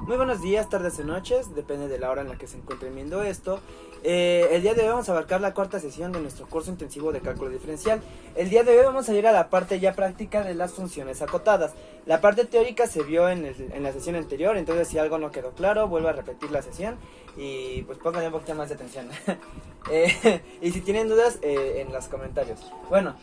Muy buenos días, tardes o noches, depende de la hora en la que se encuentren viendo esto. El día de hoy vamos a abarcar la cuarta sesión de nuestro curso intensivo de cálculo diferencial. El día de hoy vamos a ir a la parte ya práctica de las funciones acotadas. La parte teórica se vio en la sesión anterior, entonces si algo no quedó claro, vuelvo a repetir la sesión y pues pónganle un poquito más de atención. Y si tienen dudas, en los comentarios. Bueno,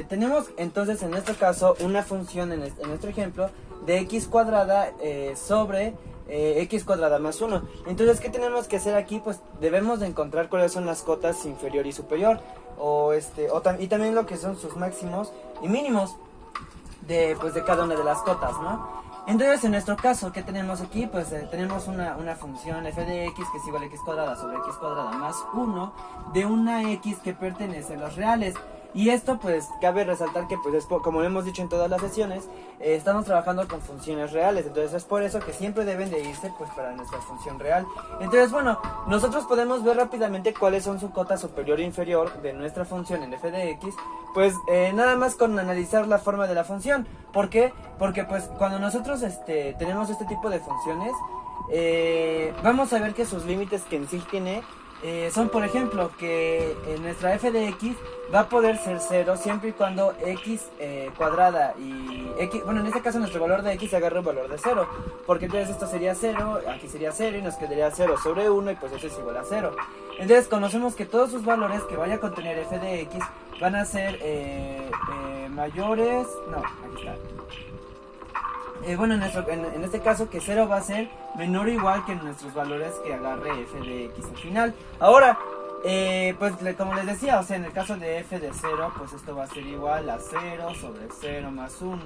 tenemos entonces en este caso una función en nuestro ejemplo de x cuadrada sobre x cuadrada más 1. Entonces, ¿qué tenemos que hacer aquí? Pues debemos de encontrar cuáles son las cotas inferior y superior, y también lo que son sus máximos y mínimos de cada una de las cotas, ¿no? Entonces, en nuestro caso, ¿qué tenemos aquí? Pues tenemos una función f de x que es igual a x cuadrada sobre x cuadrada más 1 de una x que pertenece a los reales. Y esto pues cabe resaltar que pues como lo hemos dicho en todas las sesiones, estamos trabajando con funciones reales, entonces es por eso que siempre deben de irse pues para nuestra función real. Entonces bueno, nosotros podemos ver rápidamente cuáles son su cota superior e inferior de nuestra función en f de x, pues nada más con analizar la forma de la función. ¿Por qué? Porque pues cuando nosotros tenemos este tipo de funciones, vamos a ver que sus límites que en sí tiene son, por ejemplo, que nuestra f de x va a poder ser 0 siempre y cuando x cuadrada y x, bueno, en este caso nuestro valor de x agarra un valor de 0, porque entonces esto sería 0, aquí sería 0 y nos quedaría 0 sobre 1 y pues eso es igual a 0. Entonces conocemos que todos sus valores que vaya a contener f de x van a ser mayores, no, aquí está. Bueno, en este caso que 0 va a ser menor o igual que nuestros valores que agarre f de x al final. Ahora, pues como les decía, o sea, en el caso de f de 0, pues esto va a ser igual a 0 sobre 0 más 1,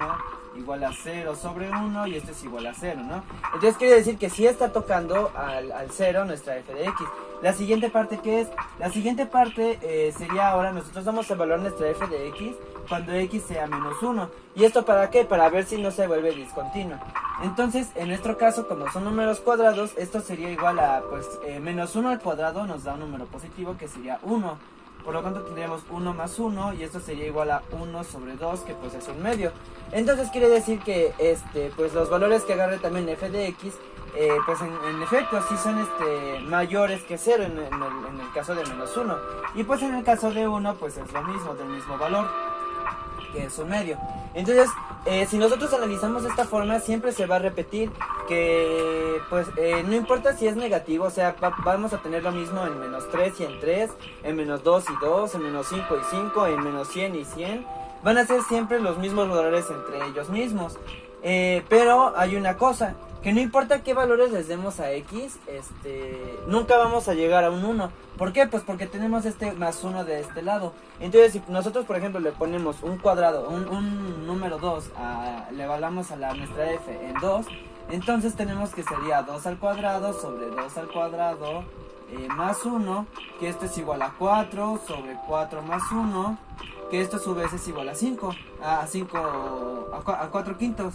igual a 0 sobre 1 y esto es igual a 0, ¿no? Entonces quiere decir que sí está tocando al 0 nuestra f de x. La siguiente parte, ¿qué es? La siguiente parte sería ahora, nosotros vamos a evaluar nuestra f de x cuando x sea menos 1. ¿Y esto para qué? Para ver si no se vuelve discontinuo. Entonces, en nuestro caso, como son números cuadrados, esto sería igual a, pues, menos 1 al cuadrado nos da un número positivo que sería 1. Por lo tanto, tendríamos 1 más 1 y esto sería igual a 1 sobre 2, que pues es un medio. Entonces, quiere decir que, pues los valores que agarre también f de x, pues en efecto, sí son mayores que 0 en el caso de menos 1. Y pues en el caso de 1, pues es lo mismo, del mismo valor, que es un medio. Entonces, si nosotros analizamos de esta forma, siempre se va a repetir que, pues, no importa si es negativo, o sea, vamos a tener lo mismo en menos 3 y en 3, en menos 2 y 2, en menos 5 y 5, en menos 100 y 100, van a ser siempre los mismos valores entre ellos mismos. Pero hay una cosa, que no importa qué valores les demos a x, nunca vamos a llegar a un 1. ¿Por qué? Pues porque tenemos más 1 de este lado. Entonces, si nosotros, por ejemplo, le ponemos un cuadrado, un número 2, le evaluamos a nuestra f en 2, entonces tenemos que sería 2 al cuadrado sobre 2 al cuadrado más 1, que esto es igual a 4 sobre 4 más 1, que esto a su vez es igual a 5, a 4 quintos.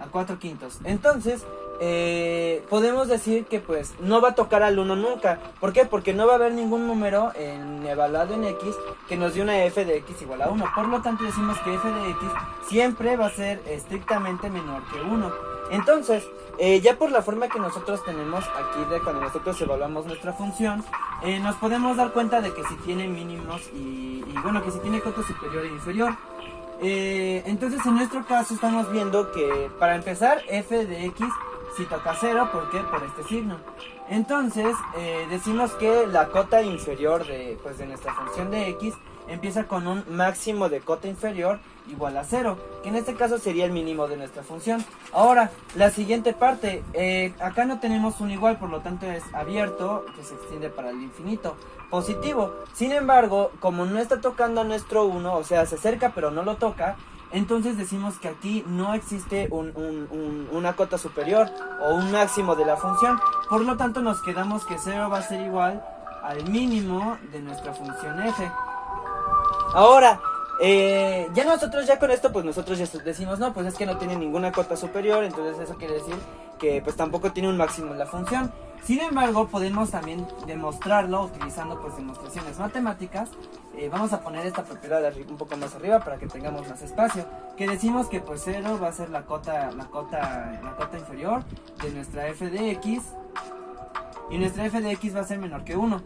A 4 quintos. Entonces, podemos decir que pues no va a tocar al 1 nunca. ¿Por qué? Porque no va a haber ningún número evaluado en x que nos dé una f de x igual a 1. Por lo tanto decimos que f de x siempre va a ser estrictamente menor que 1. Entonces, ya por la forma que nosotros tenemos aquí de cuando nosotros evaluamos nuestra función, nos podemos dar cuenta de que si tiene mínimos y bueno, que si tiene cota superior e inferior. Entonces en nuestro caso estamos viendo que para empezar f de x si toca 0, ¿por qué? Por este signo. Entonces decimos que la cota inferior de nuestra función de x empieza con un máximo de cota inferior igual a 0, que en este caso sería el mínimo de nuestra función. Ahora, la siguiente parte, acá no tenemos un igual, por lo tanto es abierto, que se extiende para el infinito, positivo. Sin embargo, como no está tocando a nuestro 1, o sea, se acerca pero no lo toca, entonces decimos que aquí no existe una cota superior o un máximo de la función. Por lo tanto, nos quedamos que 0 va a ser igual al mínimo de nuestra función f. Ahora, ya nosotros con esto, pues nosotros ya decimos, no, pues es que no tiene ninguna cota superior, entonces eso quiere decir que pues tampoco tiene un máximo en la función. Sin embargo, podemos también demostrarlo utilizando pues demostraciones matemáticas. Vamos a poner esta propiedad un poco más arriba para que tengamos más espacio. Que decimos que pues 0 va a ser la cota inferior de nuestra f de x. Y nuestra f de x va a ser menor que 1.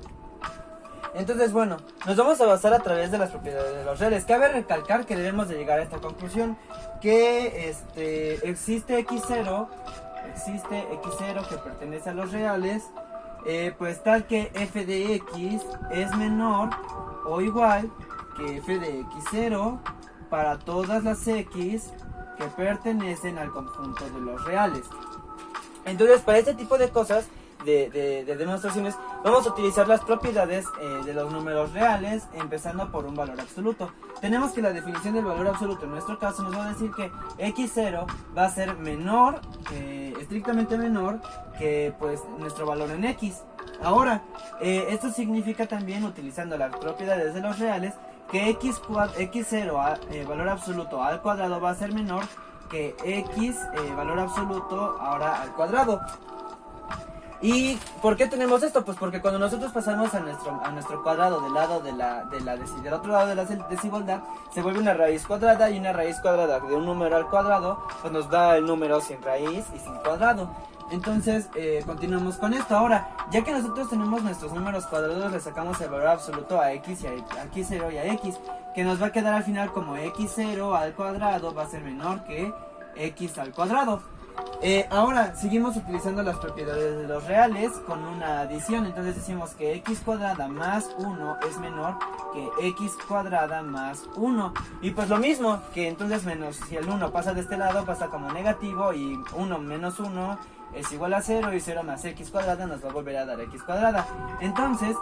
Entonces, bueno, nos vamos a basar a través de las propiedades de los reales. Cabe recalcar que debemos de llegar a esta conclusión, que existe x0 que pertenece a los reales, pues tal que f de x es menor o igual que f de x0 para todas las x que pertenecen al conjunto de los reales. Entonces, para este tipo de cosas, de demostraciones, vamos a utilizar las propiedades de los números reales, empezando por un valor absoluto. Tenemos que la definición del valor absoluto en nuestro caso nos va a decir que x0 va a ser menor, estrictamente menor que pues nuestro valor en x. Ahora, esto significa también, utilizando las propiedades de los reales, que x0 valor absoluto al cuadrado va a ser menor que x valor absoluto ahora al cuadrado. ¿Y por qué tenemos esto? Pues porque cuando nosotros pasamos a nuestro cuadrado del otro lado de la desigualdad, se vuelve una raíz cuadrada, y una raíz cuadrada de un número al cuadrado pues nos da el número sin raíz y sin cuadrado. Entonces, continuamos con esto. Ahora, ya que nosotros tenemos nuestros números cuadrados, le sacamos el valor absoluto a x y a x0 y a x, que nos va a quedar al final como x0 al cuadrado va a ser menor que x al cuadrado. Ahora seguimos utilizando las propiedades de los reales con una adición. Entonces decimos que x cuadrada más 1 es menor que x cuadrada más 1. Y pues lo mismo, que entonces menos, si el 1 pasa de este lado pasa como negativo, y 1 menos 1 es igual a 0, y 0 más x cuadrada nos va a volver a dar x cuadrada. Entonces,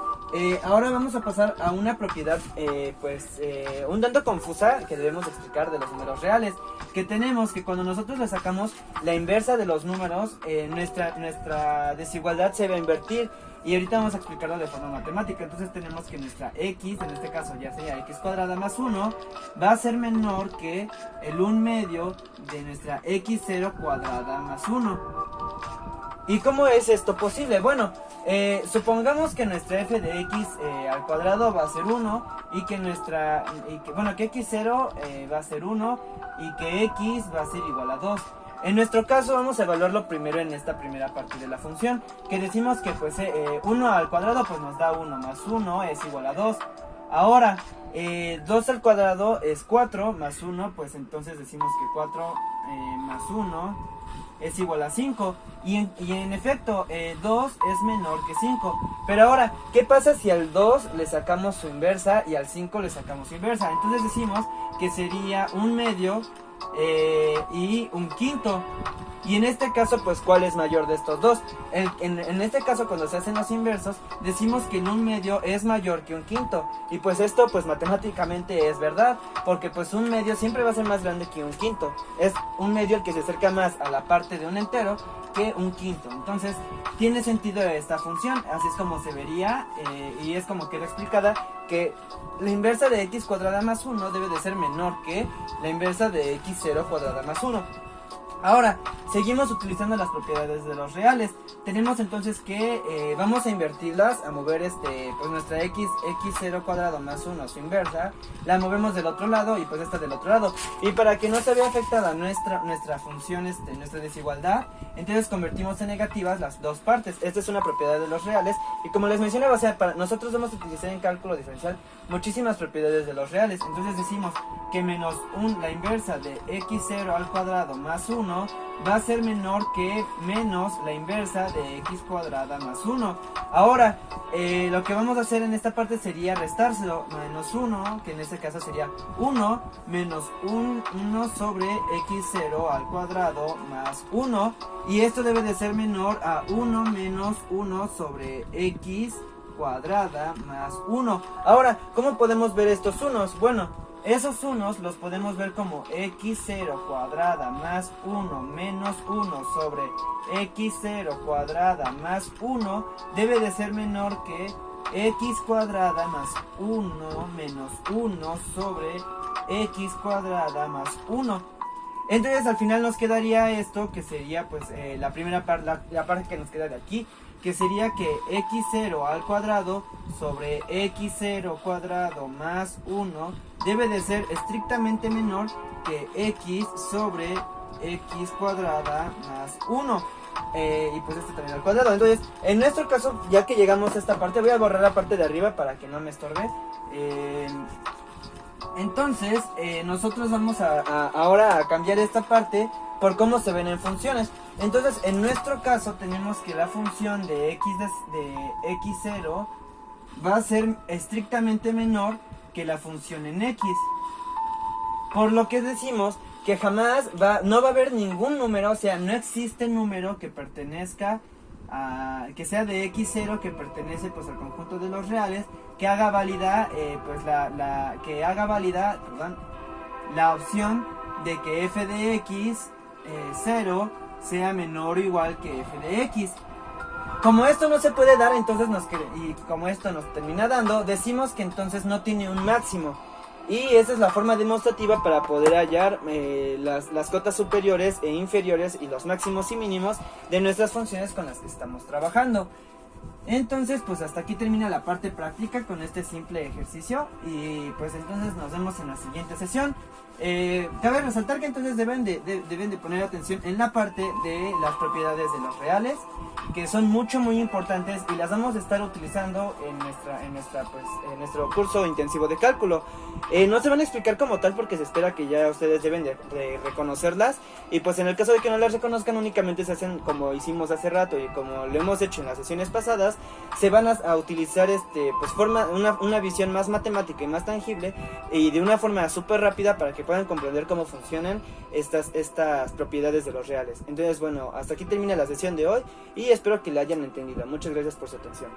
ahora vamos a pasar a una propiedad un tanto confusa que debemos explicar de los números reales. Que tenemos que cuando nosotros le sacamos la inversa de los números, nuestra desigualdad se va a invertir. Y ahorita vamos a explicarlo de forma matemática. Entonces tenemos que nuestra x, en este caso ya sería x cuadrada más 1, va a ser menor que el 1 medio de nuestra x0 cuadrada más 1. ¿Y cómo es esto posible? Bueno, supongamos que nuestra f de x al cuadrado va a ser 1, y que que x0 va a ser 1, y que x va a ser igual a 2. En nuestro caso vamos a evaluarlo primero en esta primera parte de la función, que decimos que pues 1 al cuadrado pues nos da 1 más 1 es igual a 2. Ahora, 2 al cuadrado es 4 más 1, pues entonces decimos que 4 más 1 es igual a 5. Y en efecto, 2 es menor que 5. Pero ahora, ¿qué pasa si al 2 le sacamos su inversa y al 5 le sacamos su inversa? Entonces decimos que sería 1 medio y 1/5. Y en este caso, pues, ¿cuál es mayor de estos dos? En este caso, cuando se hacen los inversos, decimos que el 1 medio es mayor que 1/5. Y pues esto, pues, matemáticamente es verdad, porque pues 1 medio siempre va a ser más grande que 1/5. Es 1 medio el que se acerca más a la parte de un entero que 1/5. Entonces, tiene sentido esta función. Así es como se vería, y es como queda explicada, que la inversa de x cuadrada más 1 debe de ser menor que la inversa de x0 cuadrada más 1. Ahora, seguimos utilizando las propiedades de los reales. Tenemos entonces que vamos a invertirlas, a mover pues nuestra x0 cuadrado más 1, su inversa, la movemos del otro lado y pues esta del otro lado. Y para que no se vea afectada nuestra función, nuestra desigualdad, entonces convertimos en negativas las dos partes. Esta es una propiedad de los reales, y como les mencionaba, nosotros vamos a utilizar en cálculo diferencial muchísimas propiedades de los reales. Entonces decimos que menos la inversa de x0 al cuadrado más 1 va a ser menor que menos la inversa de x cuadrada más 1. Ahora, lo que vamos a hacer en esta parte sería restárselo. Menos 1, que en este caso sería 1 menos 1 sobre x0 al cuadrado más 1. Y esto debe de ser menor a 1 menos 1 sobre x cuadrada más 1. Ahora, ¿cómo podemos ver estos unos? Bueno, esos unos los podemos ver como x0 cuadrada más 1 menos 1 sobre x0 cuadrada más 1 debe de ser menor que x cuadrada más 1 menos 1 sobre x cuadrada más 1. Entonces al final nos quedaría esto, que sería pues la primera parte, la parte que nos queda de aquí, que sería que x0 al cuadrado sobre x0 cuadrado más 1 debe de ser estrictamente menor que x sobre x cuadrada más 1. Y pues esto también al cuadrado. Entonces, en nuestro caso, ya que llegamos a esta parte, voy a borrar la parte de arriba para que no me estorbe. Entonces, nosotros vamos ahora a cambiar esta parte por cómo se ven en funciones. Entonces, en nuestro caso, tenemos que la función de x0 va a ser estrictamente menor que la función en x. Por lo que decimos que jamás no va a haber ningún número, o sea, no existe número que pertenezca que sea de x0, que pertenece pues al conjunto de los reales, que haga válida la opción de que f de x 0 sea menor o igual que f de x. Como esto no se puede dar, entonces y como esto nos termina dando, decimos que entonces no tiene un máximo. Y esa es la forma demostrativa para poder hallar las cotas superiores e inferiores y los máximos y mínimos de nuestras funciones con las que estamos trabajando. Entonces pues hasta aquí termina la parte práctica con este simple ejercicio, y pues entonces nos vemos en la siguiente sesión. Cabe resaltar que entonces deben de poner atención en la parte de las propiedades de los reales, que son muy importantes y las vamos a estar utilizando en nuestro curso intensivo de cálculo. No se van a explicar como tal porque se espera que ya ustedes deben de reconocerlas, y pues en el caso de que no las reconozcan, únicamente se hacen como hicimos hace rato y como lo hemos hecho en las sesiones pasadas. Se van a utilizar una visión más matemática y más tangible, y de una forma súper rápida para que puedan comprender cómo funcionan estas propiedades de los reales. Entonces bueno, hasta aquí termina la sesión de hoy y espero que la hayan entendido. Muchas gracias por su atención.